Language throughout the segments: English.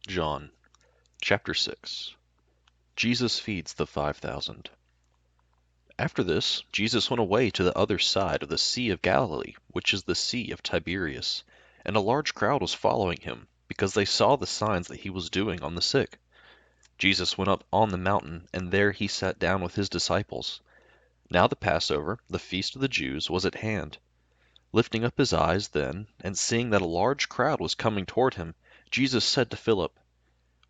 John chapter 6. Jesus feeds the 5,000. After this, Jesus went away to the other side of the Sea of Galilee, which is the Sea of Tiberias, and a large crowd was following him, because they saw the signs that he was doing on the sick. Jesus went up on the mountain, and there he sat down with his disciples. Now the Passover, the feast of the Jews, was at hand. Lifting up his eyes then, and seeing that a large crowd was coming toward him, Jesus said to Philip,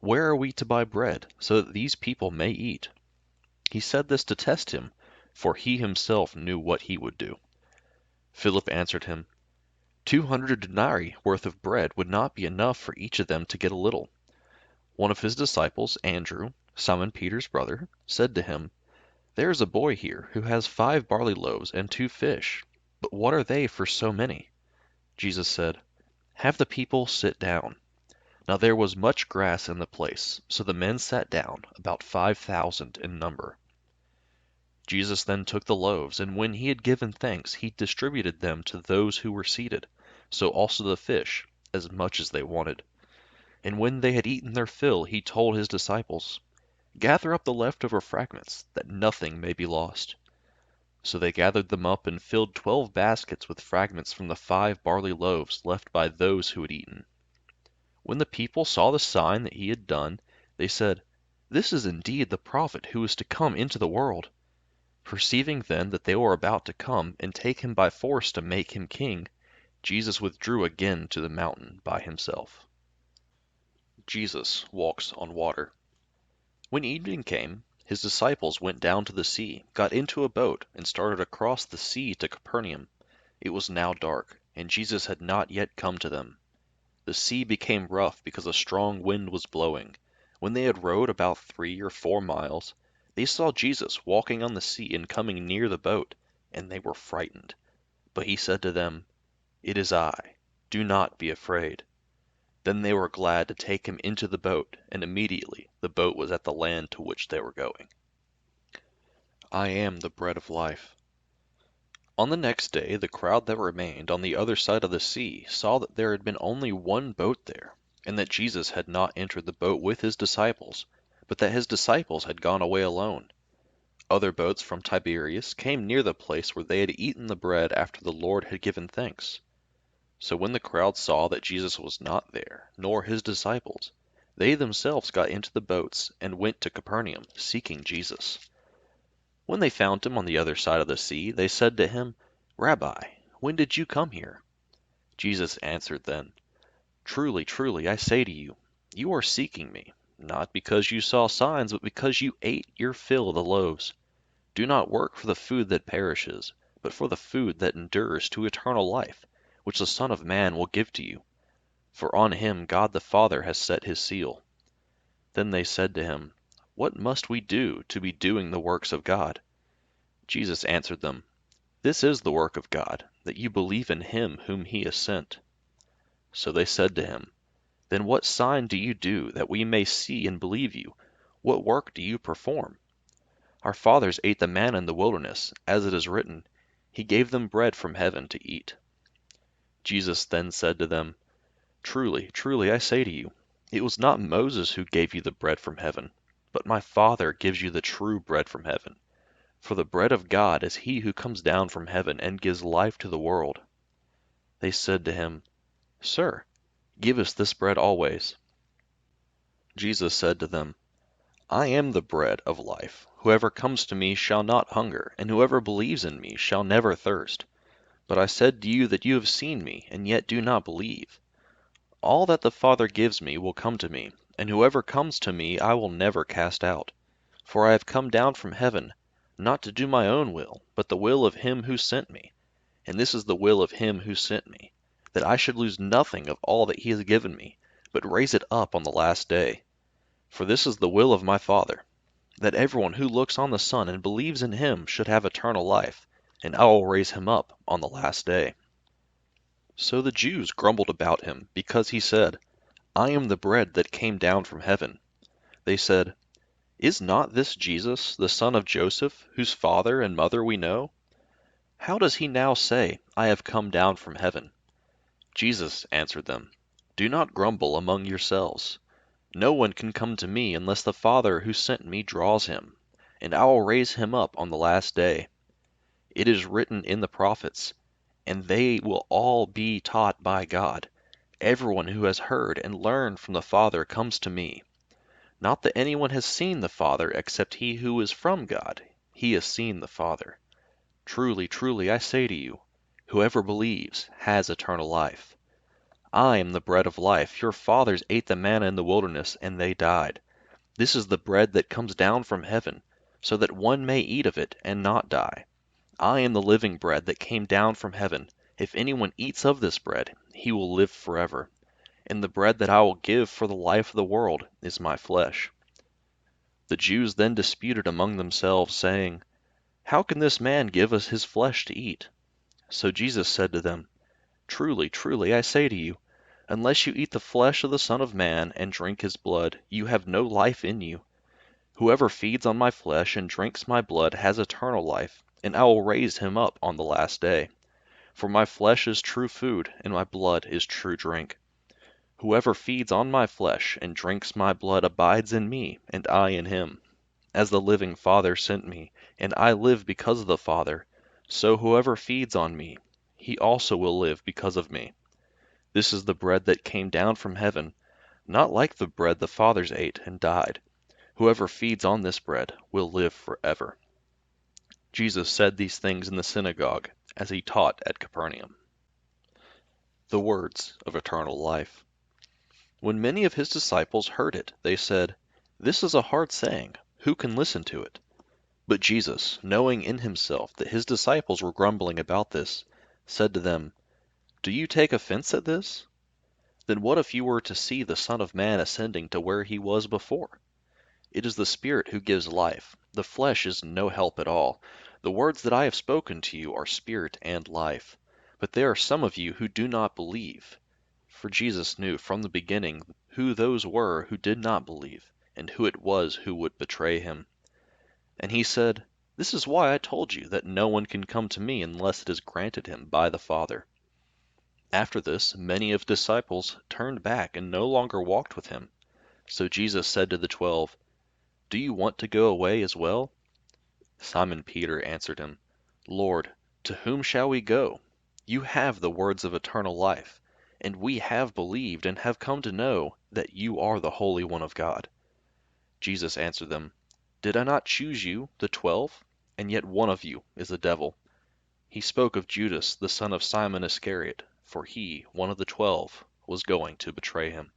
"Where are we to buy bread, so that these people may eat?" He said this to test him, for he himself knew what he would do. Philip answered him, 200 denarii worth of bread would not be enough for each of them to get a little. One of his disciples, Andrew, Simon Peter's brother, said to him, "There is a boy here who has 5 barley loaves and 2 fish, but what are they for so many?" Jesus said, "Have the people sit down." Now there was much grass in the place, so the men sat down, about 5,000 in number. Jesus then took the loaves, and when he had given thanks, he distributed them to those who were seated, so also the fish, as much as they wanted. And when they had eaten their fill, he told his disciples, "Gather up the leftover fragments, that nothing may be lost." So they gathered them up and filled 12 baskets with fragments from the 5 barley loaves left by those who had eaten. When the people saw the sign that he had done, they said, "This is indeed the prophet who is to come into the world." Perceiving then that they were about to come and take him by force to make him king, Jesus withdrew again to the mountain by himself. Jesus walks on water. When evening came, his disciples went down to the sea, got into a boat, and started across the sea to Capernaum. It was now dark, and Jesus had not yet come to them. The sea became rough because a strong wind was blowing. When they had rowed about 3 or 4 miles, they saw Jesus walking on the sea and coming near the boat, and they were frightened. But he said to them, "It is I. Do not be afraid." Then they were glad to take him into the boat, and immediately the boat was at the land to which they were going. I am the bread of life. On the next day the crowd that remained on the other side of the sea saw that there had been only one boat there, and that Jesus had not entered the boat with his disciples, but that his disciples had gone away alone. Other boats from Tiberias came near the place where they had eaten the bread after the Lord had given thanks. So when the crowd saw that Jesus was not there, nor his disciples, they themselves got into the boats and went to Capernaum, seeking Jesus. When they found him on the other side of the sea, they said to him, "Rabbi, when did you come here?" Jesus answered them, "Truly, truly, I say to you, you are seeking me, not because you saw signs, but because you ate your fill of the loaves. Do not work for the food that perishes, but for the food that endures to eternal life, which the Son of Man will give to you. For on him God the Father has set his seal." Then they said to him, "What must we do to be doing the works of God?" Jesus answered them, "This is the work of God, that you believe in him whom he has sent." So they said to him, "Then what sign do you do, that we may see and believe you? What work do you perform? Our fathers ate the manna in the wilderness, as it is written, He gave them bread from heaven to eat." Jesus then said to them, "Truly, truly, I say to you, it was not Moses who gave you the bread from heaven, but my Father gives you the true bread from heaven. For the bread of God is he who comes down from heaven and gives life to the world." They said to him, "Sir, give us this bread always." Jesus said to them, "I am the bread of life. Whoever comes to me shall not hunger, and whoever believes in me shall never thirst. But I said to you that you have seen me, and yet do not believe. All that the Father gives me will come to me, and whoever comes to me I will never cast out. For I have come down from heaven, not to do my own will, but the will of him who sent me. And this is the will of him who sent me, that I should lose nothing of all that he has given me, but raise it up on the last day. For this is the will of my Father, that everyone who looks on the Son and believes in him should have eternal life, and I will raise him up on the last day." So the Jews grumbled about him, because he said, "I am the bread that came down from heaven." They said, "Is not this Jesus, the son of Joseph, whose father and mother we know? How does he now say, 'I have come down from heaven'?" Jesus answered them, "Do not grumble among yourselves. No one can come to me unless the Father who sent me draws him, and I will raise him up on the last day. It is written in the prophets, and they will all be taught by God. Everyone who has heard and learned from the Father comes to me. Not that anyone has seen the Father except he who is from God. He has seen the Father. Truly, truly, I say to you, whoever believes has eternal life. I am the bread of life. Your fathers ate the manna in the wilderness, and they died. This is the bread that comes down from heaven, so that one may eat of it and not die. I am the living bread that came down from heaven. If anyone eats of this bread, he will live forever. And the bread that I will give for the life of the world is my flesh. The Jews then disputed among themselves, saying, How can this man give us his flesh to eat? So Jesus said to them, Truly, truly, I say to you, unless you eat the flesh of the Son of Man and drink his blood, you have no life in you. Whoever feeds on my flesh and drinks my blood has eternal life, and I will raise him up on the last day. For my flesh is true food, and my blood is true drink. Whoever feeds on my flesh and drinks my blood abides in me, and I in him. As the living Father sent me, and I live because of the Father, so whoever feeds on me, he also will live because of me. This is the bread that came down from heaven, not like the bread the fathers ate and died. Whoever feeds on this bread will live forever. Jesus said these things in the synagogue as he taught at Capernaum. The words of eternal life. When many of his disciples heard it, they said, This is a hard saying. Who can listen to it? But Jesus, knowing in himself that his disciples were grumbling about this, said to them, Do you take offense at this? Then what if you were to see the Son of Man ascending to where he was before? It is the Spirit who gives life. The flesh is no help at all. The words that I have spoken to you are spirit and life. But there are some of you who do not believe. For Jesus knew from the beginning who those were who did not believe, and who it was who would betray him. And he said, This is why I told you that no one can come to me unless it is granted him by the Father. After this, many of his disciples turned back and no longer walked with him. So Jesus said to the 12, Do you want to go away as well? Simon Peter answered him, Lord, to whom shall we go? You have the words of eternal life, and we have believed and have come to know that you are the Holy One of God. Jesus answered them, Did I not choose you, the 12? And yet one of you is a devil. He spoke of Judas, the son of Simon Iscariot, for he, one of the 12, was going to betray him.